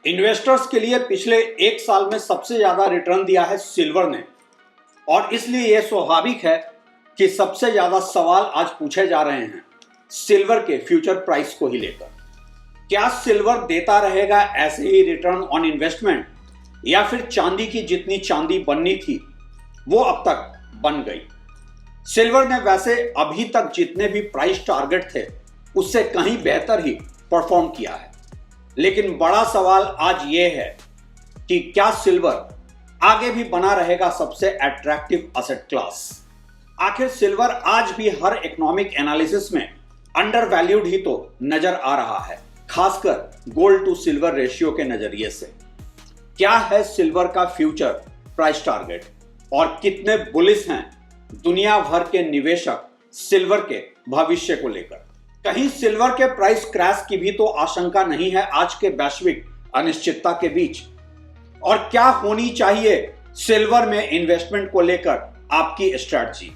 Investors के लिए पिछले एक साल में सबसे ज्यादा रिटर्न दिया है सिल्वर ने, और इसलिए यह स्वाभाविक है कि सबसे ज्यादा सवाल आज पूछे जा रहे हैं सिल्वर के फ्यूचर प्राइस को ही लेकर। क्या सिल्वर देता रहेगा ऐसे ही रिटर्न ऑन इन्वेस्टमेंट, या फिर चांदी की जितनी चांदी बननी थी वो अब तक बन गई? सिल्वर ने वैसे अभी तक जितने भी प्राइस टारगेट थे उससे कहीं बेहतर ही परफॉर्म किया है, लेकिन बड़ा सवाल आज ये है कि क्या सिल्वर आगे भी बना रहेगा सबसे अट्रैक्टिव एसेट क्लास? आखिर सिल्वर आज भी हर इकोनॉमिक एनालिसिस में अंडर वैल्यूड ही तो नजर आ रहा है, खासकर गोल्ड टू सिल्वर रेशियो के नजरिए से। क्या है सिल्वर का फ्यूचर प्राइस टारगेट और कितने बुलिश हैं दुनिया भर के निवेशक सिल्वर के भविष्य को लेकर? कहीं सिल्वर के प्राइस क्रैश की भी तो आशंका नहीं है आज के वैश्विक अनिश्चितता के बीच? और क्या होनी चाहिए सिल्वर में इन्वेस्टमेंट को लेकर आपकी स्ट्रैटेजी?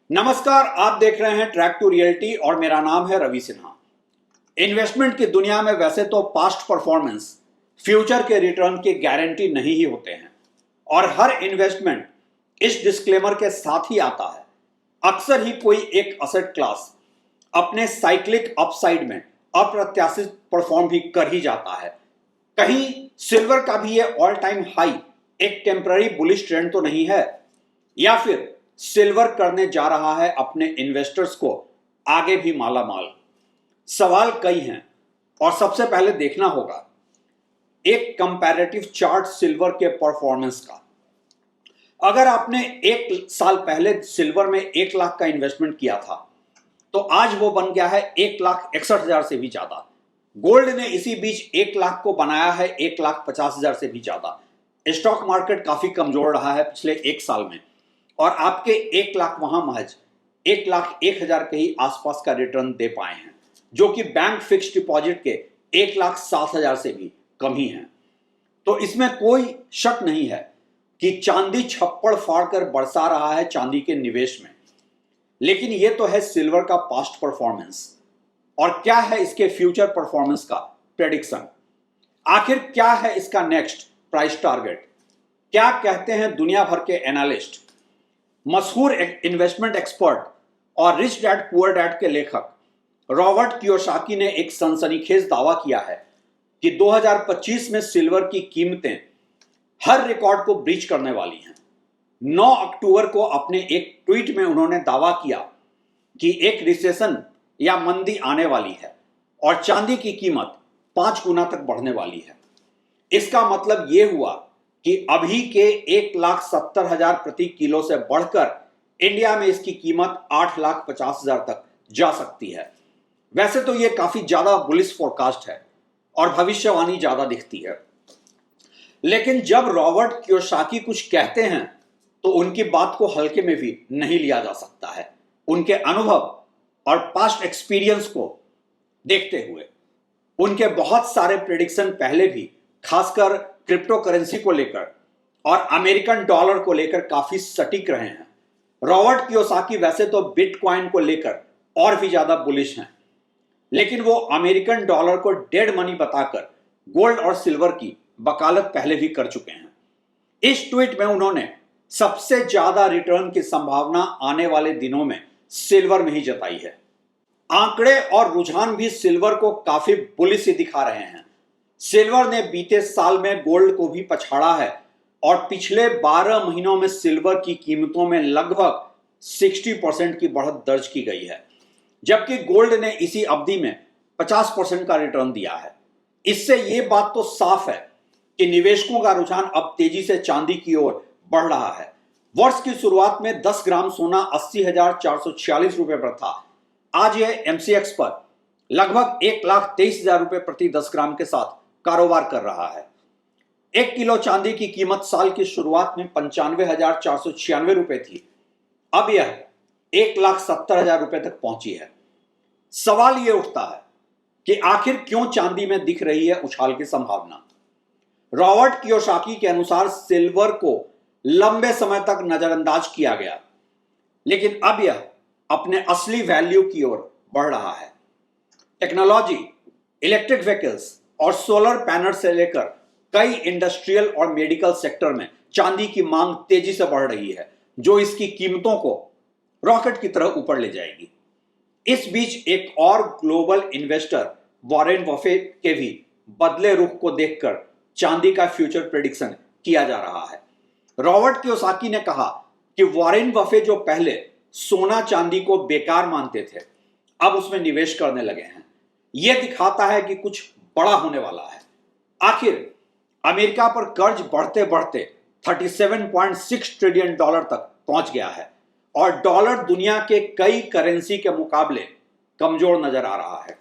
नमस्कार, आप देख रहे हैं ट्रैक टू रियलिटी और मेरा नाम है रवि सिन्हा। इन्वेस्टमेंट की दुनिया में वैसे तो पास्ट परफॉर्मेंस फ्यूचर के रिटर्न की गारंटी नहीं ही होते हैं, और हर इन्वेस्टमेंट इस डिस्क्लेमर के साथ ही आता है, अक्सर ही कोई एक एसेट क्लास अपने साइक्लिक अपसाइड में अप्रत्याशित परफॉर्म भी कर ही जाता है। कहीं सिल्वर का भी ये ऑल टाइम हाई एक टेम्पररी बुलिश ट्रेंड तो नहीं है, या फिर सिल्वर करने जा रहा है अपने इन्वेस्टर्स को आगे भी माला माल? सवाल कई हैं, और सबसे पहले देखना होगा एक कंपैरेटिव चार्ट सिल्वर के परफॉर्मेंस का। अगर आपने एक साल पहले सिल्वर में 1 लाख का इन्वेस्टमेंट किया था तो आज वो बन गया है 1,61,000 से भी ज्यादा। गोल्ड ने इसी बीच 1 लाख को बनाया है 1,50,000 से भी ज्यादा। स्टॉक मार्केट काफी कमजोर रहा है पिछले एक साल में, और आपके 1 लाख वहां महज 1,01,000 के ही आसपास का रिटर्न दे पाए हैं, जो कि बैंक फिक्स्ड डिपॉजिट के 1,07,000 से भी कम ही है। तो इसमें कोई शक नहीं है कि चांदी छप्पड़ फाड़कर बरसा रहा है चांदी के निवेश में। लेकिन यह तो है सिल्वर का पास्ट परफॉर्मेंस, और क्या है इसके फ्यूचर परफॉर्मेंस का प्रेडिक्शन? आखिर क्या है इसका नेक्स्ट प्राइस टारगेट? क्या कहते हैं दुनिया भर के एनालिस्ट? मशहूर इन्वेस्टमेंट एक्सपर्ट और रिच डैड पुअर डैड के लेखक रॉबर्ट कियोसाकी ने एक सनसनीखेज दावा किया है कि 2025 में सिल्वर की कीमतें हर रिकॉर्ड को ब्रीच करने वाली हैं। 9 अक्टूबर को अपने एक ट्वीट में उन्होंने दावा किया कि एक रिसेशन या मंदी आने वाली है और चांदी की कीमत 5 गुना तक बढ़ने वाली है। इसका मतलब यह हुआ कि अभी के 1,70,000 प्रति किलो से बढ़कर इंडिया में इसकी कीमत 8,50,000 तक जा सकती है। वैसे तो यह काफी ज्यादा बुलिश फोरकास्ट है और भविष्यवाणी ज्यादा दिखती है, लेकिन जब रॉबर्ट कियोसाकी कुछ कहते हैं तो उनकी बात को हल्के में भी नहीं लिया जा सकता है। उनके अनुभव और पास्ट एक्सपीरियंस को देखते हुए उनके बहुत सारे प्रेडिक्शन पहले भी खासकर क्रिप्टो करेंसी को लेकर और अमेरिकन डॉलर को लेकर काफी सटीक रहे हैं। रॉबर्ट कियोसाकी वैसे तो बिटकॉइन को लेकर और भी ज्यादा बुलिश हैं, लेकिन वो अमेरिकन डॉलर को डेड मनी बताकर गोल्ड और सिल्वर की वकालत पहले भी कर चुके हैं। इस ट्वीट में उन्होंने सबसे ज्यादा रिटर्न की संभावना आने वाले दिनों में सिल्वर में ही जताई है। आंकड़े और रुझान भी सिल्वर को काफी बुलिश ही दिखा रहे हैं। सिल्वर ने बीते साल में गोल्ड को भी पछाड़ा है, और पिछले 12 महीनों में सिल्वर की कीमतों में लगभग 60% की बढ़त दर्ज की गई है, जबकि गोल्ड ने इसी अवधि में 50% का रिटर्न दिया है। इससे यह बात तो साफ है कि निवेशकों का रुझान अब तेजी से चांदी की ओर बढ़ रहा है। वर्ष की शुरुआत में 10 ग्राम सोना 80,446 रुपए पर था। आज यह एमसीएक्स पर लगभग 1,23,000 रुपए प्रति 10 ग्राम के साथ कारोबार कर रहा है। 1 किलो चांदी की कीमत साल की शुरुआत में 95,496 रुपए थी, अब यह 1,70,000 रुपए तक पहुंची है। सवाल यह उठता है कि आखिर क्यों चांदी में दिख रही है उछाल की संभावना? रॉबर्ट कियोसाकी के अनुसार सिल्वर को लंबे समय तक नजरअंदाज किया गया, लेकिन अब यह अपने असली वैल्यू की ओर बढ़ रहा है। टेक्नोलॉजी, इलेक्ट्रिक व्हीकल्स और सोलर पैनल से लेकर कई इंडस्ट्रियल और मेडिकल सेक्टर में चांदी की मांग तेजी से बढ़ रही है, जो इसकी कीमतों को रॉकेट की तरह ऊपर ले जाएगी। इस बीच एक और ग्लोबल इन्वेस्टर वॉरेन बफेट के भी बदले रुख को देखकर चांदी का फ्यूचर प्रेडिक्शन किया जा रहा है। रॉबर्ट कियोसाकी ने कहा कि वॉरेन बफेट जो पहले सोना चांदी को बेकार मानते थे, अब उसमें निवेश करने लगे हैं। यह दिखाता है कि कुछ बड़ा होने वाला है। आखिर अमेरिका पर कर्ज बढ़ते बढ़ते 37.6 ट्रिलियन डॉलर तक पहुंच गया है और डॉलर दुनिया के कई करेंसी के मुकाबले कमजोर नजर आ रहा है।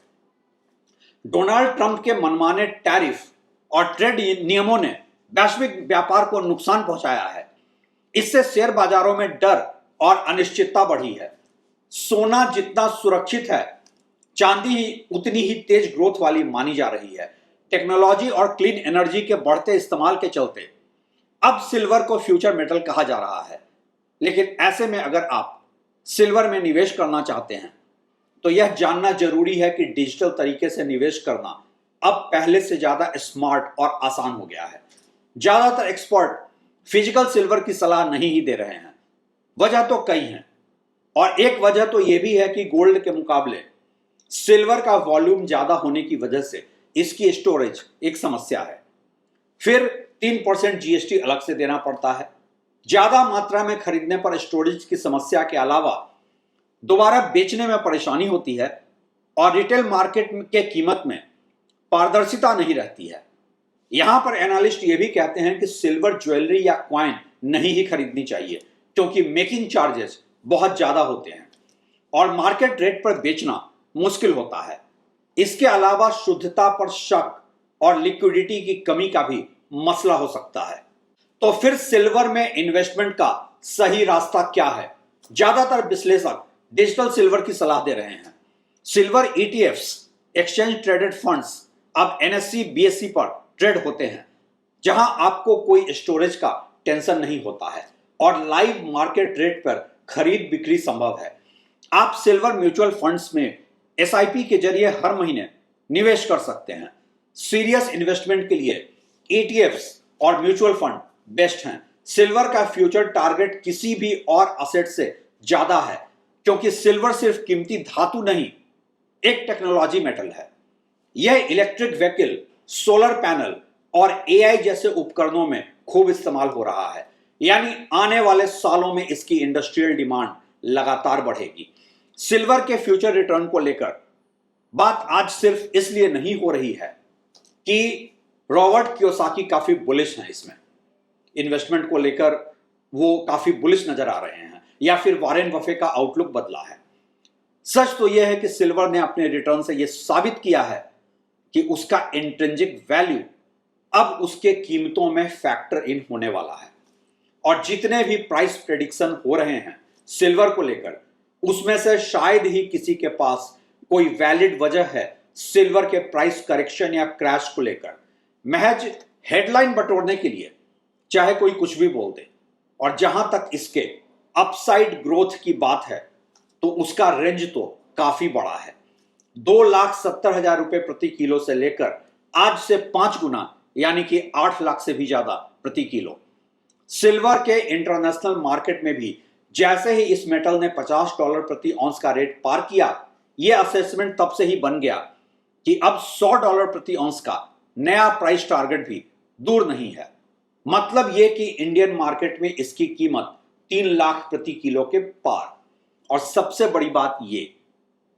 डोनाल्ड ट्रंप के मनमाने टैरिफ और ट्रेड नियमों ने वैश्विक व्यापार को नुकसान पहुंचाया है। इससे शेयर बाजारों में डर और अनिश्चितता बढ़ी है। सोना जितना सुरक्षित है, चांदी ही उतनी ही तेज ग्रोथ वाली मानी जा रही है। टेक्नोलॉजी और क्लीन एनर्जी के बढ़ते इस्तेमाल के चलते अब सिल्वर को फ्यूचर मेटल कहा जा रहा है। लेकिन ऐसे में अगर आप सिल्वर में निवेश करना चाहते हैं तो यह जानना जरूरी है कि डिजिटल तरीके से निवेश करना अब पहले से ज्यादा स्मार्ट और आसान हो गया है। ज्यादातर एक्सपर्ट फिजिकल सिल्वर की सलाह नहीं ही दे रहे हैं। वजह तो कई हैं और एक वजह तो यह भी है कि गोल्ड के मुकाबले सिल्वर का वॉल्यूम ज्यादा होने की वजह से इसकी स्टोरेज एक समस्या है। फिर 3% जीएसटी अलग से देना पड़ता है। ज्यादा मात्रा में खरीदने पर स्टोरेज की समस्या के अलावा दोबारा बेचने में परेशानी होती है और रिटेल मार्केट के कीमत में पारदर्शिता नहीं रहती है। यहां पर एनालिस्ट ये भी कहते हैं कि सिल्वर ज्वेलरी या कॉइन नहीं ही खरीदनी चाहिए, क्योंकि मेकिंग चार्जेस बहुत ज्यादा होते हैं और मार्केट रेट पर बेचना मुश्किल होता है। इसके अलावा शुद्धता पर शक और लिक्विडिटी की कमी का भी मसला हो सकता है। तो फिर सिल्वर में इन्वेस्टमेंट का सही रास्ता क्या है? ज्यादातर विश्लेषक डिजिटल सिल्वर की सलाह दे रहे हैं। Silver ETFs, exchange traded funds, अब एनएससी बीएससी पर ट्रेड होते हैं, जहां आपको कोई स्टोरेज का टेंशन नहीं होता है और लाइव मार्केट रेट पर खरीद बिक्री संभव है। आप सिल्वर म्यूचुअल फंड्स में एसआईपी के जरिए हर महीने निवेश कर सकते हैं। सीरियस इन्वेस्टमेंट के लिए ईटीएफ्स और म्यूचुअल फंड बेस्ट हैं। सिल्वर का फ्यूचर टारगेट किसी भी और असेट से ज्यादा है, क्योंकि सिल्वर सिर्फ कीमती धातु नहीं, एक टेक्नोलॉजी मेटल है। यह इलेक्ट्रिक व्हीकल, सोलर पैनल और एआई जैसे उपकरणों में खूब इस्तेमाल हो रहा है। यानी आने वाले सालों में इसकी इंडस्ट्रियल डिमांड लगातार बढ़ेगी। सिल्वर के फ्यूचर रिटर्न को लेकर बात आज सिर्फ इसलिए नहीं हो रही है कि रॉबर्ट कियोसाकी काफी बुलिश हैं, इसमें इन्वेस्टमेंट को लेकर वो काफी बुलिश नजर आ रहे हैं, या फिर वॉरेन बफे का आउटलुक बदला है। सच तो यह है कि सिल्वर ने अपने रिटर्न से यह साबित किया है कि उसका इंट्रिंसिक वैल्यू अब उसके कीमतों में फैक्टर इन होने वाला है और जितने भी प्राइस प्रेडिक्शन हो रहे हैं सिल्वर को लेकर, उसमें से शायद ही किसी के पास कोई वैलिड वजह है सिल्वर के प्राइस करेक्शन या क्रैश को लेकर। महज हेडलाइन बटोरने के लिए चाहे कोई कुछ भी बोल दे। और जहां तक इसके अपसाइड ग्रोथ की बात है तो उसका रेंज तो काफी बड़ा है। 2,70,000 रुपए प्रति किलो से लेकर आज से 5 गुना यानी कि 8 लाख से भी ज्यादा प्रति किलो। सिल्वर के इंटरनेशनल मार्केट में भी जैसे ही इस मेटल ने $50 प्रति औंस का रेट पार किया, यह असेसमेंट तब से ही बन गया कि अब $100 प्रति औंस का नया प्राइस टारगेट भी दूर नहीं है। मतलब यह कि इंडियन मार्केट में इसकी कीमत 3 लाख प्रति किलो के पार। और सबसे बड़ी बात यह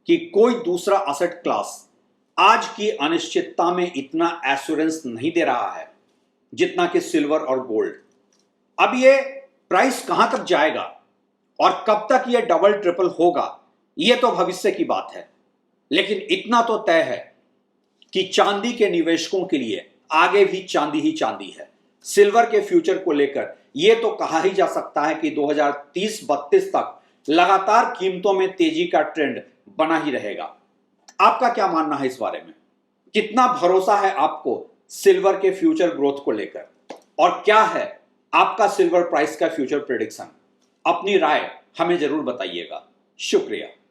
कि कोई दूसरा असेट क्लास आज की अनिश्चितता में इतना एश्योरेंस नहीं दे रहा है जितना कि सिल्वर और गोल्ड। अब यह प्राइस कहां तक जाएगा और कब तक यह डबल ट्रिपल होगा, यह तो भविष्य की बात है। लेकिन इतना तो तय है कि चांदी के निवेशकों के लिए आगे भी चांदी ही चांदी है। सिल्वर के फ्यूचर को लेकर यह तो कहा ही जा सकता है कि 2030-32 तक लगातार कीमतों में तेजी का ट्रेंड बना ही रहेगा। आपका क्या मानना है इस बारे में? कितना भरोसा है आपको सिल्वर के फ्यूचर ग्रोथ को लेकर? और क्या है आपका सिल्वर प्राइस का फ्यूचर प्रेडिक्शन? अपनी राय हमें जरूर बताइएगा। शुक्रिया।